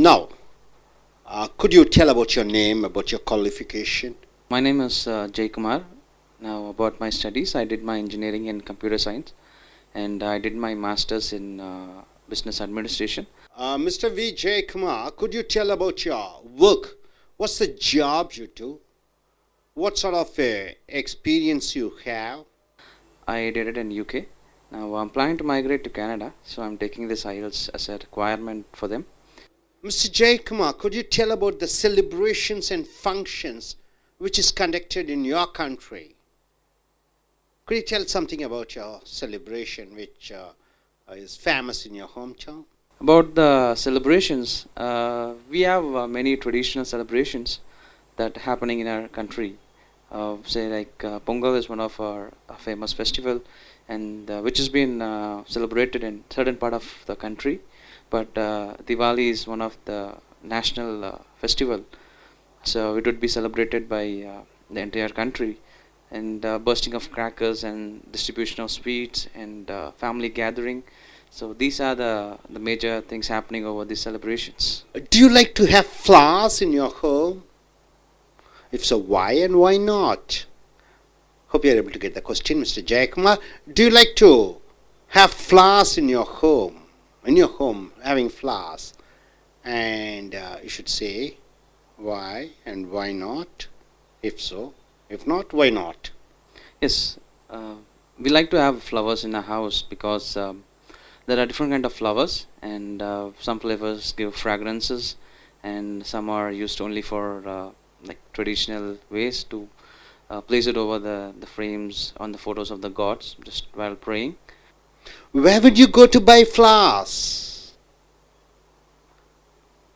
Now, could you tell about your name, about your qualification? My name is Jay Kumar. Now, about my studies, I did my engineering in computer science and I did my master's in business administration. Mr. V. J. Kumar, could you tell about your work? What's the job you do? What sort of experience you have? I did it in UK. Now, I'm planning to migrate to Canada, so I'm taking this I.E.L.T.S as a requirement for them. Mr. J. Kumar, could you tell about the celebrations and functions which is conducted in your country? Could you tell something about your celebration which is famous in your hometown? About the celebrations, we have many traditional celebrations that happening in our country. Say like Pongal is one of our famous festival, and which has been celebrated in certain part of the country. But Diwali is one of the national festival, so it would be celebrated by the entire country, and bursting of crackers and distribution of sweets and family gathering. So these are the major things happening over these celebrations. Do you like to have flowers in your home? If so, why and why not? Hope you are able to get the question, Mr. Jayakumar. Do you like to have flowers in your home? In your home, having flowers. And you should say why and why not. If so, if not, why not? Yes, we like to have flowers in our house because there are different kind of flowers, and some flavors give fragrances, and some are used only for like traditional ways to place it over the frames on the photos of the gods just while praying. Where would you go to buy flowers?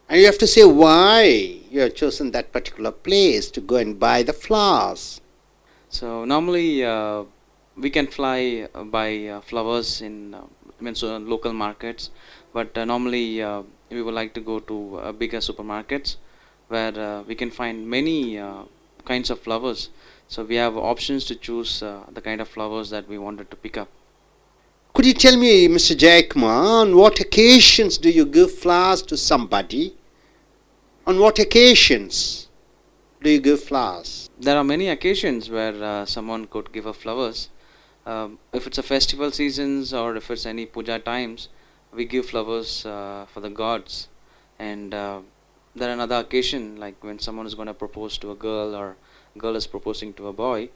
And you have to say why you have chosen that particular place to go and buy the flowers. So normally we can buy flowers in local markets, but normally we would like to go to bigger supermarkets where we can find many kinds of flowers. So we have options to choose the kind of flowers that we wanted to pick up. Could you tell me, Mr. Jayakumar, on what occasions do you give flowers to somebody? On what occasions do you give flowers? There are many occasions where someone could give us flowers. If it's a festival seasons or if it's any puja times, we give flowers for the gods. And there are another occasion like when someone is going to propose to a girl or girl is proposing to a boy.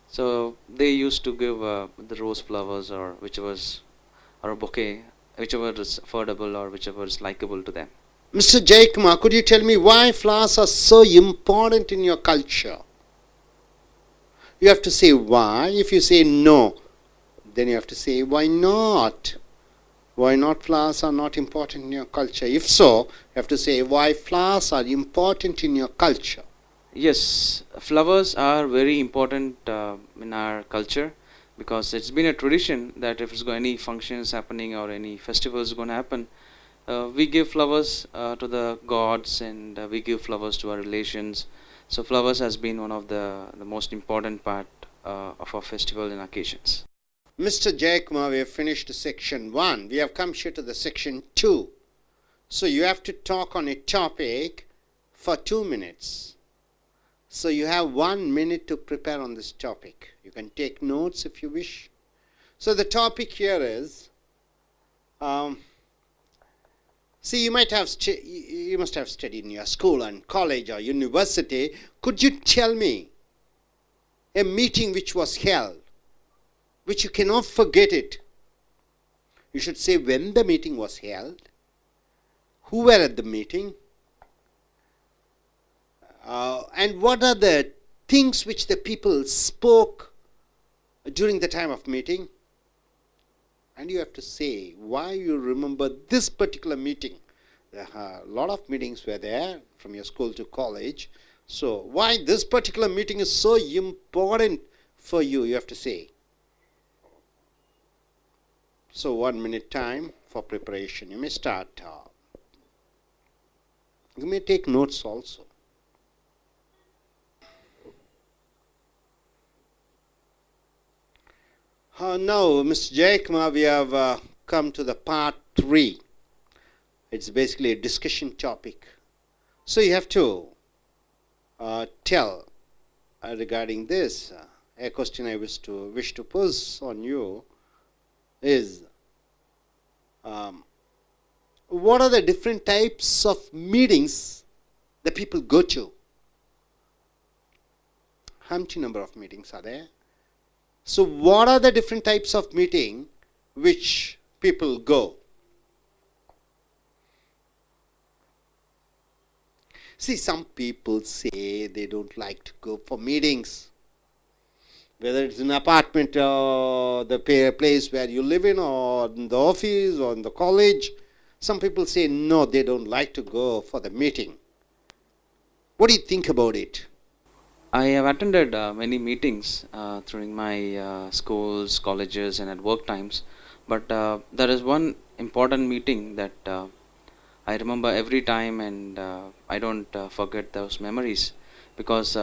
So they used to give the rose flowers or whichever is, or a bouquet, whichever is affordable or whichever is likable to them. Mr. Jayakumar, could you tell me why flowers are so important in your culture? You have to say why. If you say no, then you have to say why not. Why not flowers are not important in your culture? If so, you have to say why flowers are important in your culture. Yes, flowers are very important in our culture because it's been a tradition that if it's got any functions happening or any festivals going to happen, we give flowers to the gods, and we give flowers to our relations. So flowers has been one of the most important part of our festival and occasions. Mr. Jayakumar, we have finished section 1. We have come here to the section 2. So you have to talk on a topic for 2 minutes. So you have 1 minute to prepare on this topic. You can take notes if you wish. So the topic here is, see, you must have studied in your school and college or university. Could you tell me a meeting which was held, which you cannot forget it? You should say when the meeting was held, who were at the meeting, and what are the things which the people spoke during the time of meeting. And you have to say why you remember this particular meeting. A lot of meetings were there from your school to college. So why this particular meeting is so important for you, you have to say. So 1 minute time for preparation. You may start. You may take notes also. Now, Mr. Jayakumar, we have come to the part 3. It's basically a discussion topic. So you have to tell regarding this. A question I wish to pose on you is, what are the different types of meetings that people go to? How many number of meetings are there? So what are the different types of meeting which people go? See, some people say they don't like to go for meetings, whether it's an apartment or the place where you live in, or in the office or in the college. Some people say no, they don't like to go for the meeting. What do you think about it? I have attended many meetings during my schools, colleges, and at work times. But there is one important meeting that I remember every time, and I don't forget those memories, because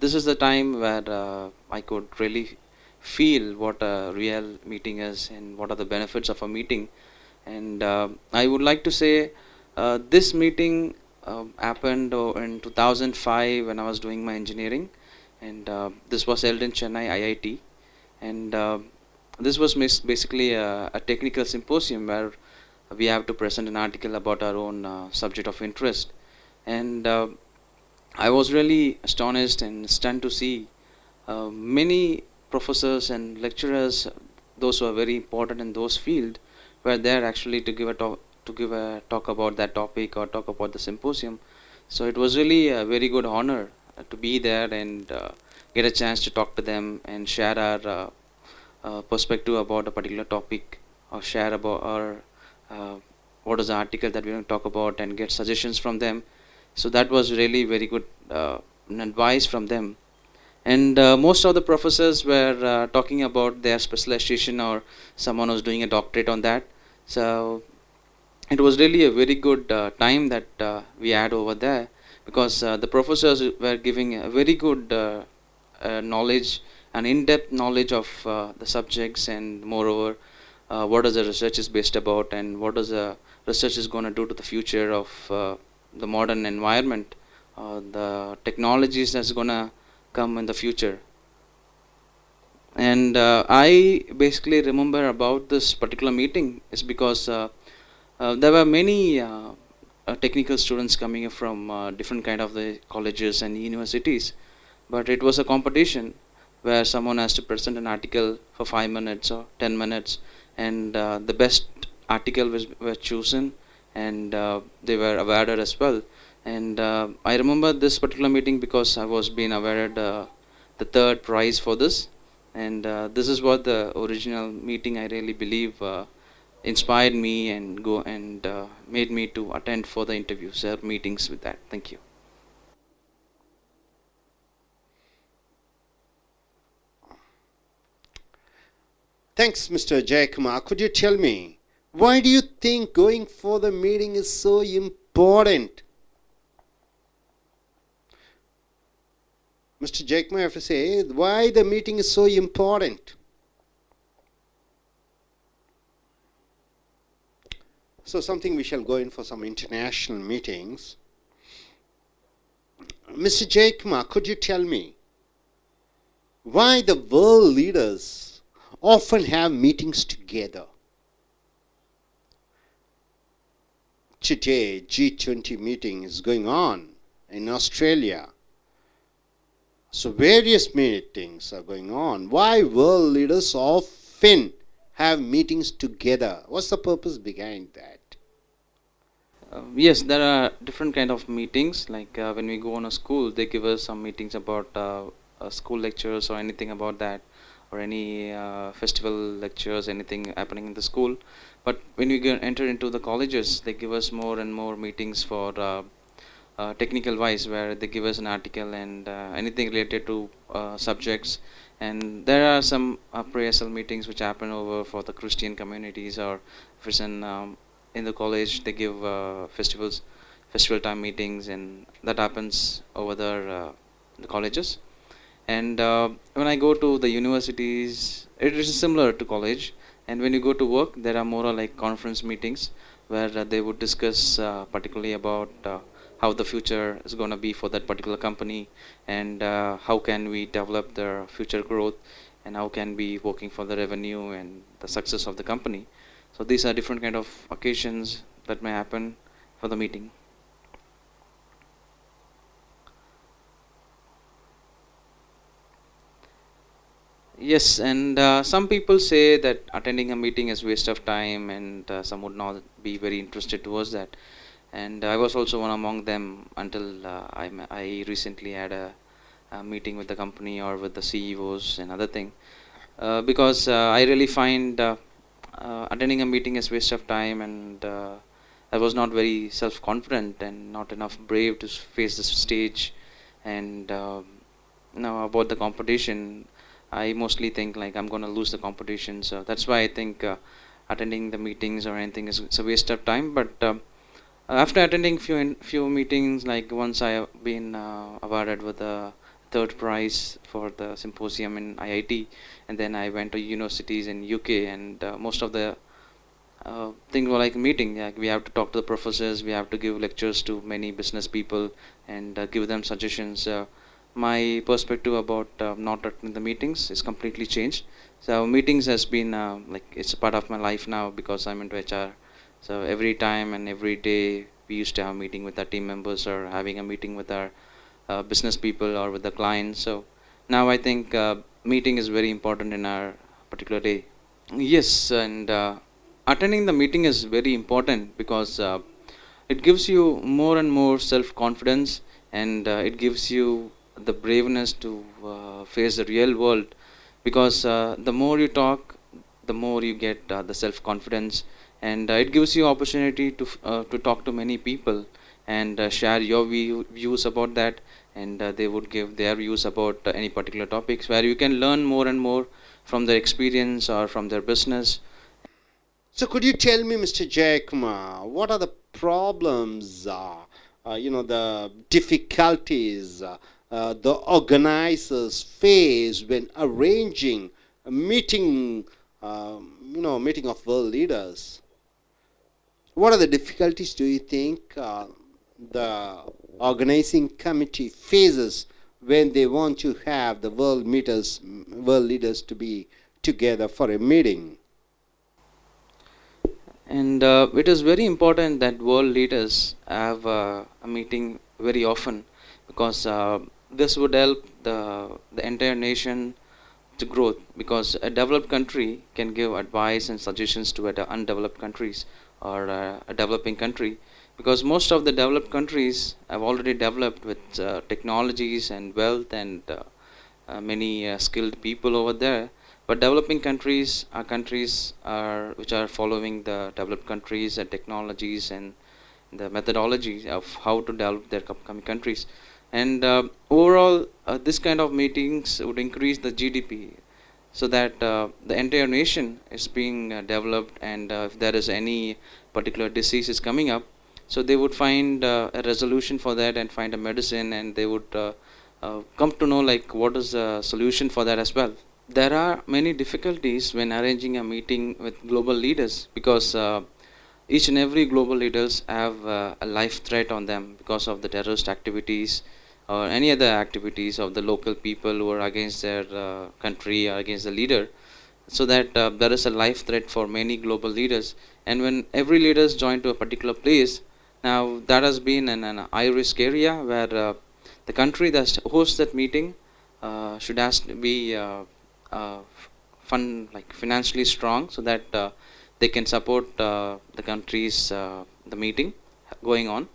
this is the time where I could really feel what a real meeting is and what are the benefits of a meeting. And I would like to say this meeting happened in 2005 when I was doing my engineering, and this was held in Chennai IIT, and this was basically a technical symposium where we have to present an article about our own subject of interest. And I was really astonished and stunned to see many professors and lecturers, those who are very important in those field, were there actually to give a talk about that topic or talk about the symposium. So it was really a very good honor to be there and get a chance to talk to them and share our perspective about a particular topic, or share about our what is the article that we're going to talk about, and get suggestions from them. So that was really very good advice from them. And most of the professors were talking about their specialization, or someone was doing a doctorate on that. So it was really a very good time that we had over there, because the professors were giving a very good knowledge, an in-depth knowledge of the subjects, and moreover what is the research is based about, and what is the research is going to do to the future of the modern environment, the technologies that's going to come in the future. And I basically remember about this particular meeting is because there were many technical students coming from different kind of the colleges and universities, but it was a competition where someone has to present an article for 5 minutes or 10 minutes, and the best article was chosen, and they were awarded as well. And I remember this particular meeting because I was being awarded the third prize for this. And this is what the original meeting, I really believe, inspired me and go and made me to attend for the interviews or meetings with that. Thank you. Thanks, Mr. Jayakumar. Could you tell me, why do you think going for the meeting is so important? Mr. Jayakumar, I have to say, why the meeting is so important? So something we shall go in for some international meetings. Mr. Jayakumar, could you tell me why the world leaders often have meetings together? Today, G20 meeting is going on in Australia. So various meetings are going on. Why world leaders often have meetings together? What's the purpose behind that? Yes, there are different kind of meetings. Like when we go on a school, they give us some meetings about school lectures or anything about that, or any festival lectures, anything happening in the school. But when we enter into the colleges, they give us more and more meetings for technical wise, where they give us an article and anything related to subjects. And there are some appraisal meetings which happen over for the Christian communities, or if it's in the college, they give festival time meetings, and that happens over there the colleges. And when I go to the universities, it is similar to college, And when you go to work, there are more like conference meetings where they would discuss particularly about how the future is going to be for that particular company, and how can we develop their future growth, and how can we working for the revenue and the success of the company. So these are different kind of occasions that may happen for the meeting. Yes, and some people say that attending a meeting is waste of time, and some would not be very interested towards that. And I was also one among them until I recently had a meeting with the company or with the CEOs and other thing. Because I really find attending a meeting is waste of time, and I was not very self-confident and not enough brave to face the stage. And now about the competition, I mostly think like I'm gonna lose the competition. So that's why I think attending the meetings or anything is it's a waste of time. But after attending few meetings, like once I have been awarded with a third prize for the symposium in IIT, and then I went to universities in UK, and most of the things were like meeting. Like we have to talk to the professors, we have to give lectures to many business people, and give them suggestions. My perspective about not attending the meetings is completely changed. So meetings has been like it's a part of my life now because I'm into HR. So every time and every day we used to have a meeting with our team members or having a meeting with our business people or with the clients. So now I think meeting is very important in our particular day. Yes, and attending the meeting is very important because it gives you more and more self-confidence, and it gives you the braveness to face the real world, because the more you talk, the more you get the self-confidence, and it gives you opportunity to talk to many people and share your views about that, and they would give their views about any particular topics where you can learn more and more from their experience or from their business. So could you tell me, Mr. Jackma, what are the problems, the difficulties the organizers face when arranging a meeting, meeting of world leaders? What are the difficulties do you think the organizing committee faces when they want to have the world leaders to be together for a meeting? And it is very important that world leaders have a meeting very often, because this would help the entire nation to growth, because a developed country can give advice and suggestions to undeveloped countries or a developing country, because most of the developed countries have already developed with technologies and wealth and many skilled people over there. But developing countries are which are following the developed countries and technologies and the methodology of how to develop their upcoming countries. And overall, this kind of meetings would increase the GDP, so that the entire nation is being developed, and if there is any particular disease is coming up, so they would find a resolution for that and find a medicine, and they would come to know like what is the solution for that as well. There are many difficulties when arranging a meeting with global leaders, because each and every global leaders have a life threat on them because of the terrorist activities or any other activities of the local people who are against their country or against the leader. So that there is a life threat for many global leaders, and when every leaders join to a particular place, now that has been an high risk area where the country that hosts that meeting should has to be like financially strong, so that they can support the country's the meeting going on.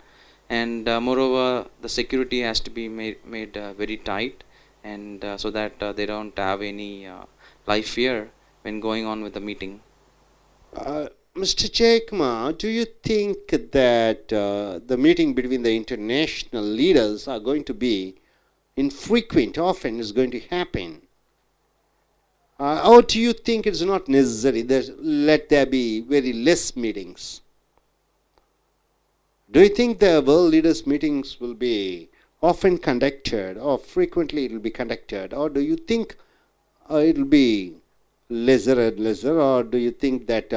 And moreover, the security has to be made very tight, and so that they don't have any life fear when going on with the meeting. Mr. Jackma, do you think that the meeting between the international leaders are going to be infrequent, often is going to happen? Or do you think it's not necessary that let there be very less meetings? Do you think the world leaders meetings will be often conducted or frequently it will be conducted, or do you think it will be lesser and lesser, or do you think that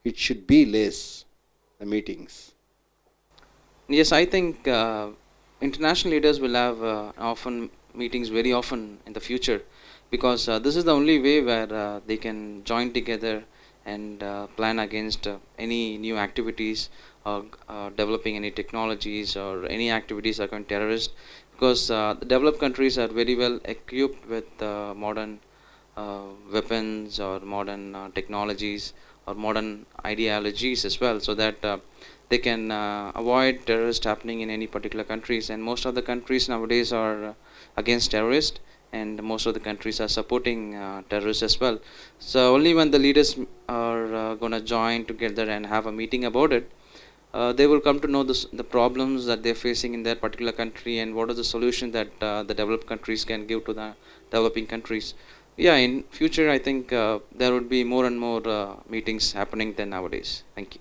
it should be less, the meetings? Yes, I think international leaders will have often meetings very often in the future, because this is the only way where they can join together and plan against any new activities, or developing any technologies or any activities against terrorists, because the developed countries are very well equipped with modern weapons or modern technologies or modern ideologies as well, so that they can avoid terrorist happening in any particular countries. And most of the countries nowadays are against terrorists, and most of the countries are supporting terrorists as well. So only when the leaders are going to join together and have a meeting about it, they will come to know the problems that they're facing in that particular country, and what are the solutions that the developed countries can give to the developing countries. Yeah, in future I think there would be more and more meetings happening than nowadays. Thank you.